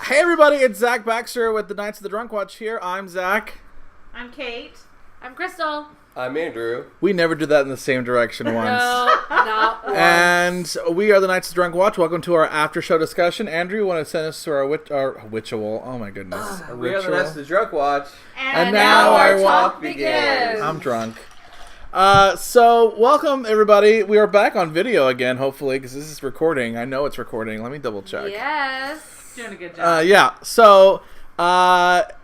Hey everybody, it's Zach Baxter with the Knights of the Drunk Watch here. I'm Zach. I'm Kate. I'm Crystal. I'm Andrew. We never did that in the same direction once. No, not once. And we are the Knights of the Drunk Watch. Welcome to our after show discussion. Andrew, you want to send us to our ritual? Oh my goodness. We are the Knights of the Drunk Watch. And now our talk begins. I'm drunk. So welcome everybody. We are back on video again, hopefully, because this is recording. I know it's recording. Let me double check. Yes. Doing a good job. Yeah. So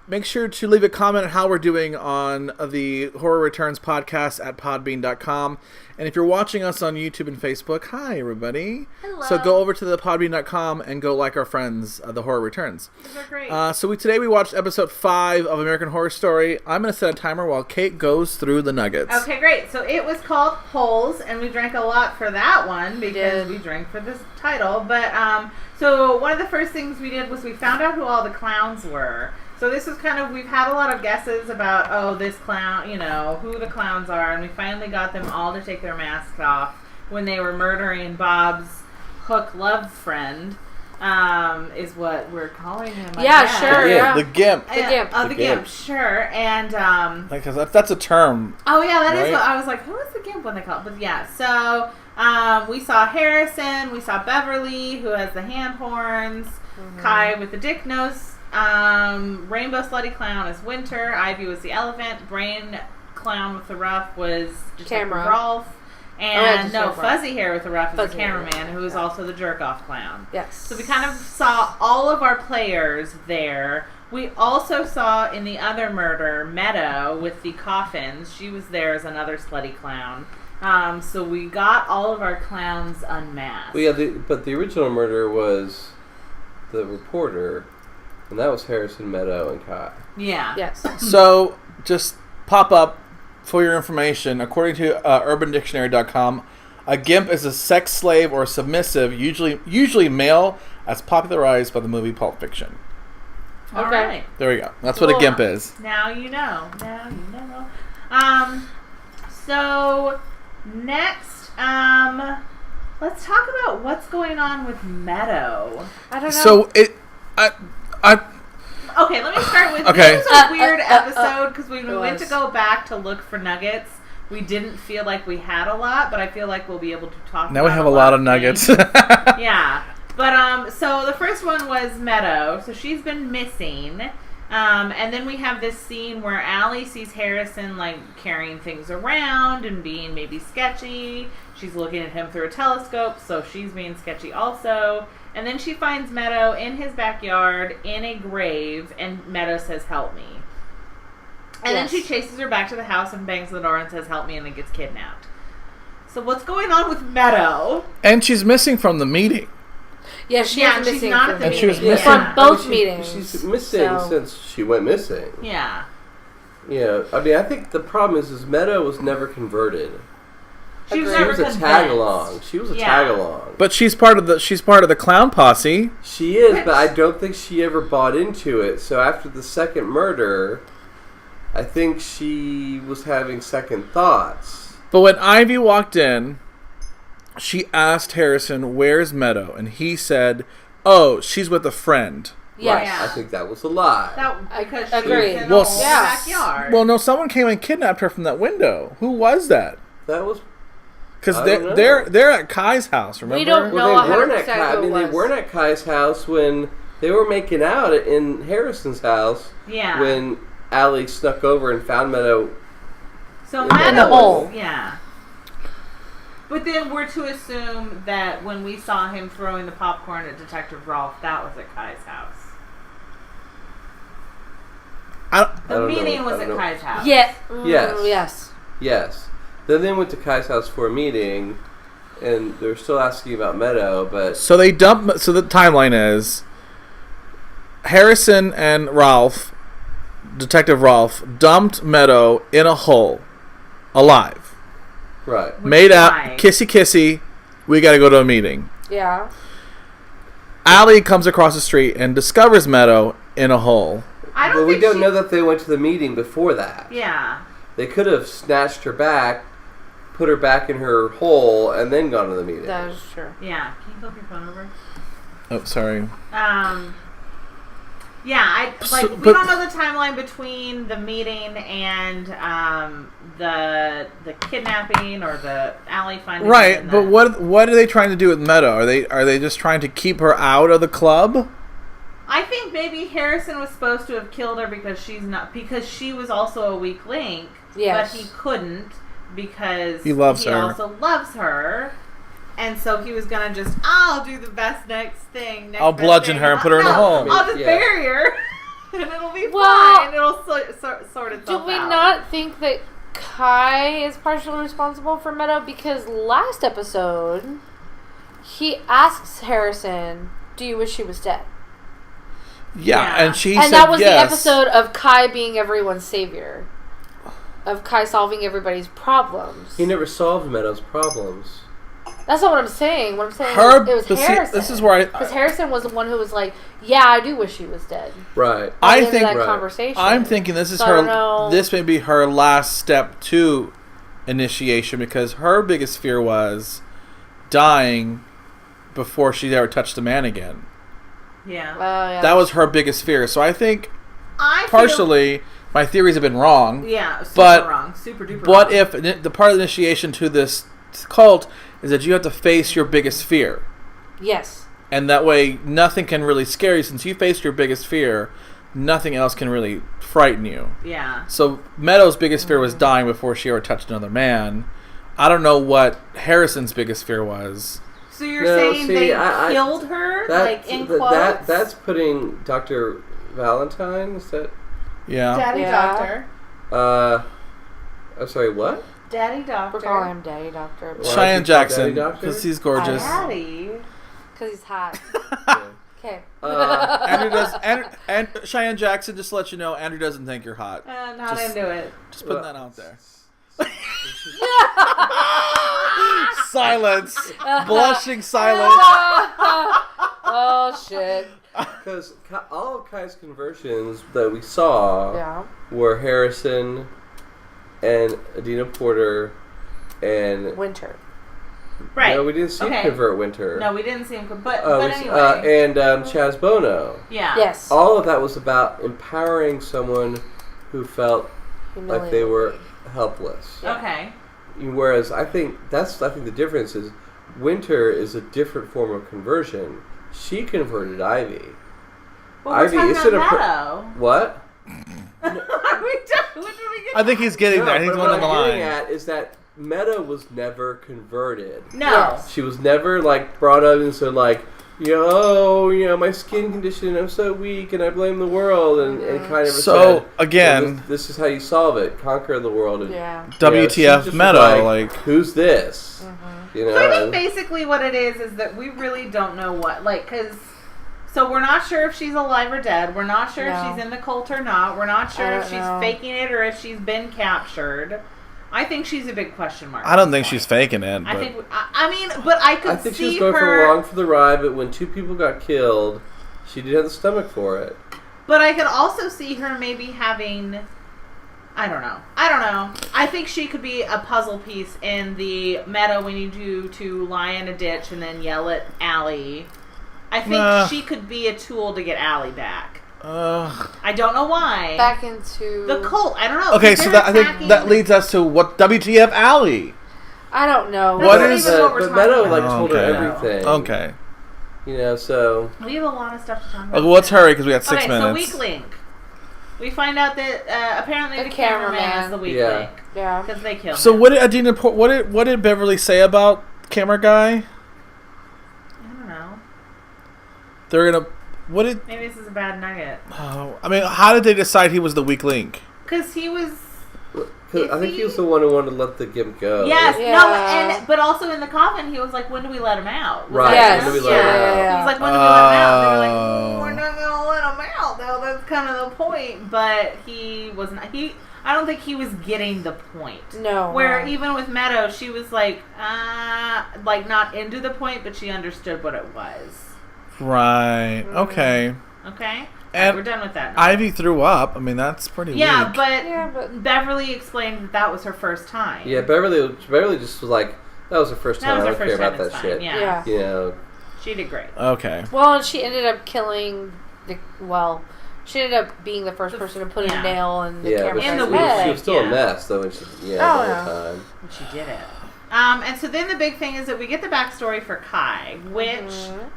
make sure to leave a comment on how we're doing on the Horror Returns podcast at podbean.com. And if you're watching us on YouTube and Facebook, hi everybody. Hello. So go over to the podbean.com and go like our friends, the Horror Returns. These are great. So today we watched episode 5 of American Horror Story. I'm going to set a timer while Kate goes through the nuggets. Okay, great. So it was called Holes, and we drank a lot for that one because we drank for this title. But so one of the first things we did was we found out who all the clowns were. So this was kind of, we've had a lot of guesses about, oh, this clown, who the clowns are, and we finally got them all to take their masks off when they were murdering Bob's hook love friend, is what we're calling him. Sure, yeah. The Gimp. The Gimp. The Gimp, sure. And, Because that's a term. oh, yeah, that is right? what I was like, who is the Gimp when they call it? But yeah, so we saw Harrison, we saw Beverly, who has the hand horns, Kai with the dick nose, Rainbow Slutty Clown is Winter, Ivy was the elephant, Brain Clown with the ruff was Camera. Rolf, and Camera. Fuzzy Hair with the ruff is the Fuzzy Hair. cameraman, who is also the jerk-off clown. Yes. So we kind of saw all of our players there. We also saw in the other murder, Meadow with the coffins. She was there as another slutty clown. So we got all of our clowns unmasked. Well, yeah, but the original murder was the reporter, and that was Harrison, Meadow, and Kai. Yeah. Yes. So just pop up for your information. According to UrbanDictionary.com, a gimp is a sex slave or submissive, usually male, as popularized by the movie Pulp Fiction. All Okay. right. There we go. That's what a gimp is. Now you know. So next, let's talk about what's going on with Meadow. I don't know. So Okay, let me start with Okay. this was a weird episode because when we It went to was. go back to look for nuggets, we didn't feel like we had a lot, but I feel like we'll be able to talk now about we have a lot of nuggets. things. Yeah. But so the first one was Meadow. So she's been missing. And then we have this scene where Allie sees Harrison like carrying things around and being maybe sketchy. She's looking at him through a telescope, so she's being sketchy also. And then she finds Meadow in his backyard in a grave, and Meadow says, "Help me." And then she chases her back to the house and bangs the door and says, "Help me," and then gets kidnapped. So what's going on with Meadow? And she's missing from the meeting. Yeah, she's missing. not at the And meeting. she was missing- From both She's meetings. She's missing since she went missing. Yeah. Yeah, I mean, I think the problem is Meadow was never converted. She was Agreed. She never was a convinced. tag along. She was a Yeah. tag along. But she's part of the clown posse. She is, but I don't think she ever bought into it. So after the second murder, I think she was having second thoughts. But when Ivy walked in, she asked Harrison, "Where's Meadow?" And he said, "Oh, she's with a friend." Yes. Yeah. I think that was a lie. Because she was Agreed. in Well, the whole yeah. backyard. Well, no, someone came and kidnapped her from that window. Who was that? That was. Because I don't know. they're at Kai's house. Remember? We don't know. Well, they weren't 100% at Kai. I who it mean, they was. weren't at Kai's house when they were making out in Harrison's house. Yeah. When Allie snuck over and found Meadow. So in the Meadow, hole. Yeah. But then we're to assume that when we saw him throwing the popcorn at Detective Rolf, that was at Kai's house. The meeting was at Kai's house. Yeah. Yes. Yes. Yes. Then they went to Kai's house for a meeting, and they're still asking about Meadow, but So they dump. So the timeline is Harrison and Ralph, Detective Ralph, dumped Meadow in a hole, alive, right. made out, Why? kissy kissy. We got to go to a meeting. Yeah. Allie comes across the street and discovers Meadow in a hole. I don't But we think don't she- know that they went to the meeting before that. Yeah. They could have snatched her back, put her back in her hole, and then gone to the meeting. That is true. Yeah. Can you flip your phone over? Oh, sorry. Yeah, So- we but- don't know the timeline between the meeting and the kidnapping or the alley finding. Right, and but the- what are they trying to do with Meadow? Are they just trying to keep her out of the club? I think maybe Harrison was supposed to have killed her because she was also a weak link. Yes. But he couldn't because He loves her. also loves her. And so he was gonna I'll do the next thing. I'll bludgeon her and put her in a hole. I'll just Yeah. bury her, and it'll be Well, fine. It'll sort itself Do we out. not think that Kai is partially responsible for Meadow? Because last episode, he asks Harrison, "Do you wish she was dead?" Yeah, and she And said that was yes. the episode of Kai being everyone's savior. Of Kai solving everybody's problems. He never solved Meadow's problems. That's not what I'm saying. What I'm saying Her, is it was but see, Harrison. this is where Because Harrison was the one who was like, "Yeah, I do wish she was dead." Right. By I the end of think that Right. conversation. I'm thinking this is So I don't know. her. This may be her last step to initiation because her biggest fear was dying before she ever touched a man again. Yeah. Yeah. That was her biggest fear. So I think I feel- partially my theories have been wrong. Yeah, super but wrong. Super duper What wrong. if the part of the initiation to this cult is that you have to face your biggest fear? Yes. And that way, nothing can really scare you. Since you faced your biggest fear, nothing else can really frighten you. Yeah. So Meadow's biggest fear was dying before she ever touched another man. I don't know what Harrison's biggest fear was. So you're No, saying see, they I- killed her, like in th- quotes? that's putting Dr. Valentine, is that... Yeah. Daddy Yeah. Doctor. I'm sorry, what? Daddy Doctor. We're calling him Daddy Doctor. Why Cheyenne is he called Jackson, Daddy Doctor? because he's gorgeous. Daddy. Because he's hot. Okay. Andrew does. And Cheyenne Jackson, just to let you know, Andrew doesn't think you're hot. Not Just- into it. Just putting that out there. Silence. Blushing silence. Oh, shit. Because all of Kai's conversions that we saw Yeah. were Harrison and Adina Porter and... Winter. Right. No, we didn't see him Okay. convert Winter. No, we didn't see him. But We- anyway. and Chaz Bono. Yeah. Yes. All of that was about empowering someone who felt like they were helpless. Okay. Whereas I think the difference is Winter is a different form of conversion. She converted Ivy. Well, we're Ivy talking isn't about a Meadow. What? Are we done? When did we get I think he's getting there. He's but going what on the I'm getting line. at is that Meadow was never converted. No. Yes. She was never like brought up and said like, my skin condition, I'm so weak and I blame the world and kind of So, said, again- this is how you solve it. Conquer the world. And, Yeah. WTF she just was Meadow, like- who's this? So I think basically what it is that we really don't know what, so we're not sure if she's alive or dead. We're not sure if No. she's in the cult or not. We're not sure I if don't she's know. faking it or if she's been captured. I think she's a big question mark. I don't think she's faking it. I But think. I mean, but I could I think she was see going her. along for the ride, but when two people got killed, she didn't have the stomach for it. But I could also see her maybe having. I don't know. I think she could be a puzzle piece in the Meadow. We need you to lie in a ditch and then yell at Allie. I think she could be a tool to get Allie back. I don't know why. Back into The cult. I don't know. okay, 'cause so they're that I think attacking- that leads us to what WTF Alley. I don't know. What That's is- not even what we're But talking Meadow about. told her Okay. everything. Okay. So We have a lot of stuff to talk about. Okay, well, let's hurry because we got 6 Okay, minutes. so weak link. We find out that apparently The the cameraman cameraman. is the weak Yeah. link Yeah. because they killed So him. what did Adina? What did Beverly say about camera guy? I don't know. They're gonna. What did? Maybe this is a bad nugget. Oh, I mean, how did they decide he was the weak link? Because he was. I think he was the one who wanted to let the gimp go. Yes, Yeah. no, but also in the coffin, he was like, "When do we let him out?" Was Right, that Yes. him? when do we let him out? He was like, "When do we let him out?" They were like, Oh. "We're not gonna let him out." No, that's kind of the point. But he was not. I don't think he was getting the point. No. Where even with Meadow, she was like not into the point, but she understood what it was. Right. Okay. Okay, And we're done with that now. Ivy threw up. I mean, that's pretty Yeah, weak. but Beverly explained that was her first time. Yeah, Beverly just was like, that was her first That time. was I her don't first care time. about It's that fine. shit. Yeah. Yeah. She did great. Okay. Well, and she ended up killing She ended up being the first person to put a nail in the camera in the guy's head. wheel. She was still a mess, though, when she, the whole time. But she did it. And so then the big thing is that we get the backstory for Kai, which,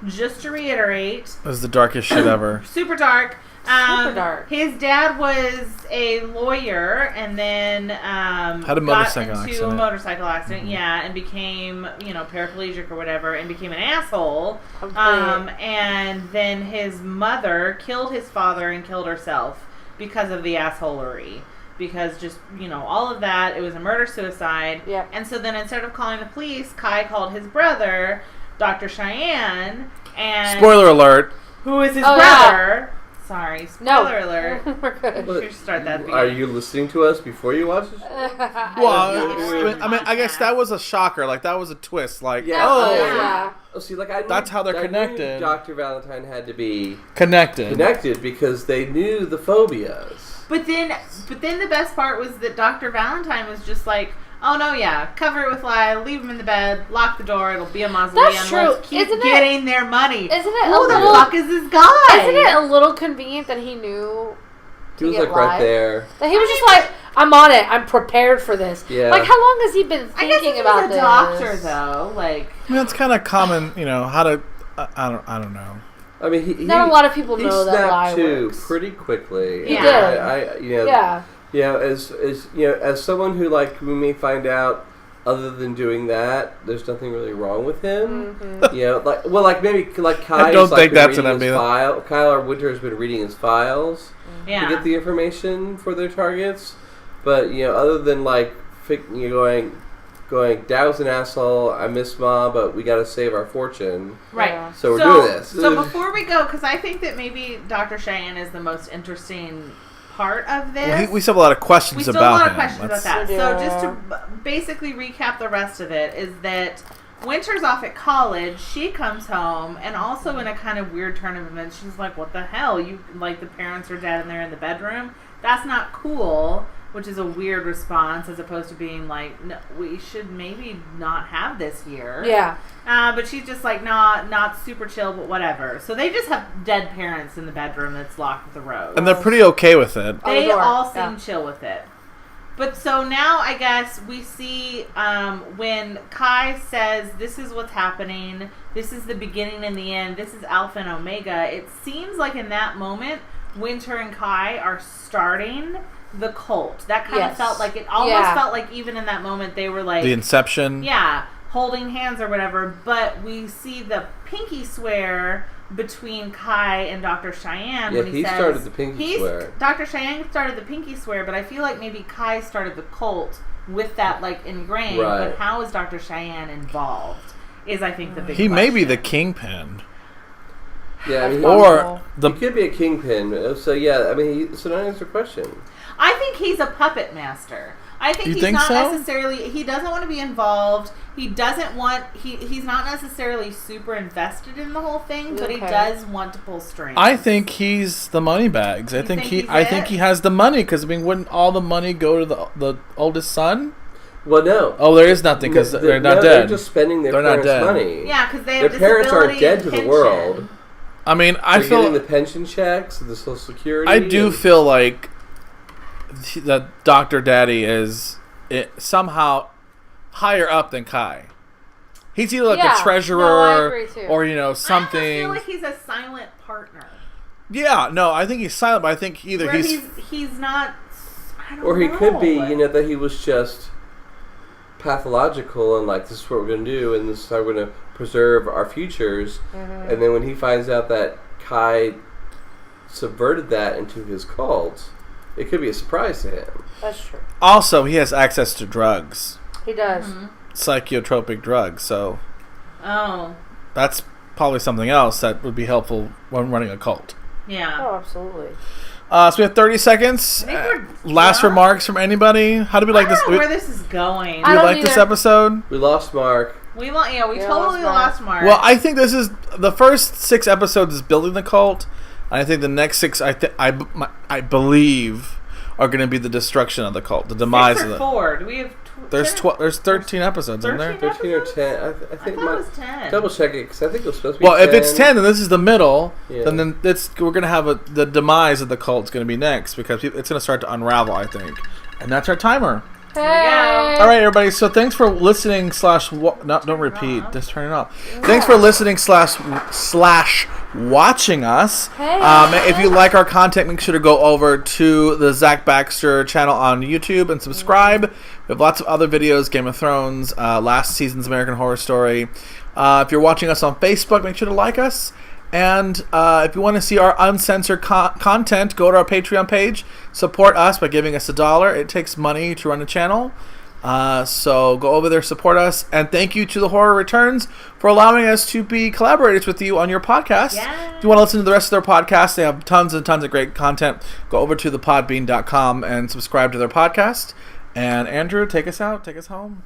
just to reiterate... It was the darkest shit ever. Super dark. Super dark. His dad was a lawyer and then had a motorcycle got into accident. a motorcycle accident, and became, paraplegic or whatever, and became an asshole. And then his mother killed his father and killed herself because of the assholery. Because just, all of that, it was a murder-suicide. Yep. And so then instead of calling the police, Kai called his brother, Dr. Cheyenne, and... Spoiler alert. Who is his brother... Yeah. Sorry, spoiler alert. We're good. We should start that. Are you listening to us before you watch it? Well, I guess that was a shocker. Like, that was a twist. Like, Yeah. Oh, see, like I knew, that's how they're connected. Dr. Valentine had to be connected because they knew the phobias. But then the best part was that Dr. Valentine was just like, oh no, cover it with lye, leave him in the bed, lock the door, it'll be a mausoleum. That's true. Let's keep getting their money. Isn't it Who the fuck is this guy? Isn't it a little convenient that he knew? He was like right there. That he was just like, I'm on it. I'm prepared for this. Yeah. Like, how long has he been thinking about this? Doctor though, like. I mean, it's kind of common, how to. I don't know. I mean, not a lot of people know that lie too works. Pretty quickly. He did. Yeah. As someone who we may find out, other than doing that, there's nothing really wrong with him. Mm-hmm. Maybe Kai. I don't think that's an ambulance. Kyler Winter has been reading his files to get the information for their targets, but other than going, Dad was an asshole, I miss Mom, but we gotta save our fortune. Right. Yeah. So we're doing this. So before we go, because I think that maybe Dr. Cheyenne is the most interesting part of this. Well, we still have a lot of questions about him. We still have a lot of questions about that. Yeah. So just to basically recap the rest of it is that Winter's off at college. She comes home, and also in a kind of weird turn of events, she's like, what the hell? The parents are dead and they're in the bedroom? That's not cool. Which is a weird response as opposed to being like, no, we should maybe not have this here. Yeah. But she's just like, not super chill, but whatever. So they just have dead parents in the bedroom that's locked with a rose. And they're pretty okay with it. They all seem chill with it. But so now I guess we see when Kai says, this is what's happening, this is the beginning and the end, this is Alpha and Omega, it seems like in that moment, Winter and Kai are starting the cult. That kind of felt like, it almost felt like even in that moment they were like... The inception. Yeah, holding hands or whatever, but we see the pinky swear between Kai and Dr. Cheyenne when he says... started the pinky swear. Dr. Cheyenne started the pinky swear, but I feel like maybe Kai started the cult with that ingrained, but how is Dr. Cheyenne involved is I think the big question. He may be the kingpin. Yeah, I mean, he could be a kingpin. So now answer the question. I think he's a puppet master. I think he's not necessarily... He doesn't want to be involved. He doesn't want... He's not necessarily super invested in the whole thing, but he does want to pull strings. I think he's the money bags. I think he has the money because wouldn't all the money go to the oldest son? Well, no. Oh, there is nothing because they're not dead. They're just spending their parents' money. Yeah, because they have their parents aren't dead to the world. I mean, they're getting the pension checks, the Social Security. I do feel like that Dr. Daddy is somehow higher up than Kai. He's either a treasurer or something. I feel like he's a silent partner. Yeah, no, I think he's silent, but I think either he's not. I don't know. Or he could be, that he was just pathological and this is what we're going to do and this is how we're going to preserve our futures. Mm-hmm. And then when he finds out that Kai subverted that into his cult, it could be a surprise to him. That's true. Also, he has access to drugs. He does. Mm-hmm. Psychotropic drugs, so... Oh. That's probably something else that would be helpful when running a cult. Yeah. Oh, absolutely. So we have 30 seconds. Last remarks from anybody? How do we like this? I don't know where this is going. Do you like this episode? We lost Mark. We totally lost Mark. Well, I think this is... The first 6 episodes is building the cult. I think the next 6, I believe, are going to be the destruction of the cult, the demise of it. 4. Do we have There's 13 episodes, isn't there? 13 13 or 10. I think thought it was 10. Double check it because I think it was supposed to be. Well, 10. if it's 10, then this is the middle. Yeah. Then we're gonna have the demise of the cult is gonna be next because it's gonna start to unravel, I think, and that's our timer. Hey. All right, everybody. So thanks for listening. Don't repeat. Just turn it off. Thanks for listening slash watching us. Hey. If you like our content, make sure to go over to the Zach Baxter channel on YouTube and subscribe. We have lots of other videos: Game of Thrones, last season's American Horror Story. If you're watching us on Facebook, make sure to like us. And if you want to see our uncensored content, go to our Patreon page. Support us by giving us $1. It takes money to run the channel. So go over there, support us. And thank you to The Horror Returns for allowing us to be collaborators with you on your podcast. Yeah. If you want to listen to the rest of their podcasts, they have tons and tons of great content. Go over to thepodbean.com and subscribe to their podcast. And Andrew, take us out. Take us home.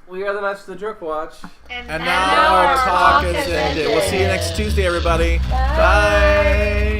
We are the Match of the Jerk Watch. And now our talk is ended. We'll see you next Tuesday, everybody. Bye.